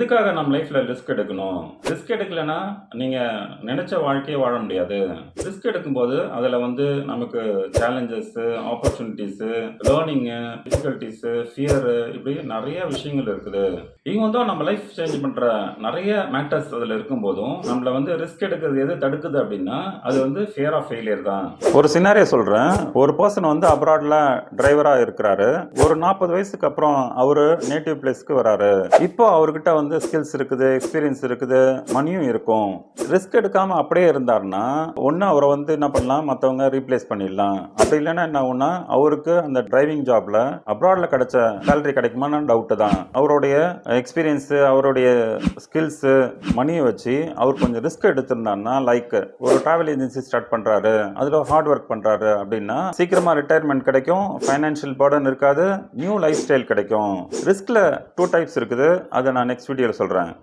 எதுக்காக நம்ம லைஃப்ல ரிஸ்க் எடுக்கணும்? ரிஸ்க் எடுக்கலன்னா, நீங்க நெனச்ச வாழ்க்கைய வாழ முடியாது. ரிஸ்க் எடுக்கும்போது, அதுல வந்து நமக்கு சேலஞ்சஸு, ஆப்பர்ச்சுனிட்டீஸு, லேர்னிங்கு, டிஃபிகல்டீஸு, ஃபியரு இப்படி நெறைய விஷயங்கள் இருக்குது. இவங்க தான் நம்ம லைஃப் சேஞ்ச் பண்ற நெறைய மேட்டர்ஸ் அதுல இருக்கும்போதும், நம்மள வந்து ரிஸ்க் எடுக்கிறது எது தடுக்குது அப்படின்னா, அது வந்து ஃபியர் ஆஃப் ஃபெயிலியர் தான். ஒரு சினாரியோ சொல்றேன். ஒரு பெர்சன் வந்து அப்ராட்ல டிரைவரா இருக்கிறாரு. ஒரு 40 வயசுக்கு அப்புறம் அவரு நேட்டிவ் பிளேஸ்க்கு வராரு. இப்போ அவர்கிட்ட வந்து ஸ்கில்ஸ் இருக்குது, எக்ஸ்பீரியன்ஸ் இருக்குது, மணியும் இருக்கும். ரிஸ்க் எடுக்காம அப்படியே இருந்தாருன்னா, ஒண்ணு அவரை வந்து என்ன பண்ணலாம், மற்றவங்க ரீப்ளேஸ் பண்ணிடலாம். அப்படி இல்லைன்னா என்ன ஆகும்னா, அவருக்கு அந்த டிரைவிங் ஜாப்ல அப்ராட்ல கிடைச்ச சேலரி கிடைக்குமான்னு டவுட் தான். அவருடைய எக்ஸ்பீரியன்ஸ், அவருடைய ஸ்கில்ஸ், மணியை வச்சு அவர் கொஞ்சம் ரிஸ்க் எடுத்திருந்தாருன்னா, லைக் ஒரு டிராவல் ஏஜென்சி ஸ்டார்ட் பண்றாரு, அதுல ஹார்ட் ஒர்க் பண்றாரு அப்படின்னா சீக்கிரமா ரிட்டையர்மெண்ட் கிடைக்கும், ஃபைனான்சியல் பர்டன் இருக்காது, நியூ லைஃப் ஸ்டைல் கிடைக்கும். ரிஸ்க்ல 2 டைப்ஸ் இருக்குது. அதை நான் நெக்ஸ்ட் வீடியோவில் சொல்கிறேன்.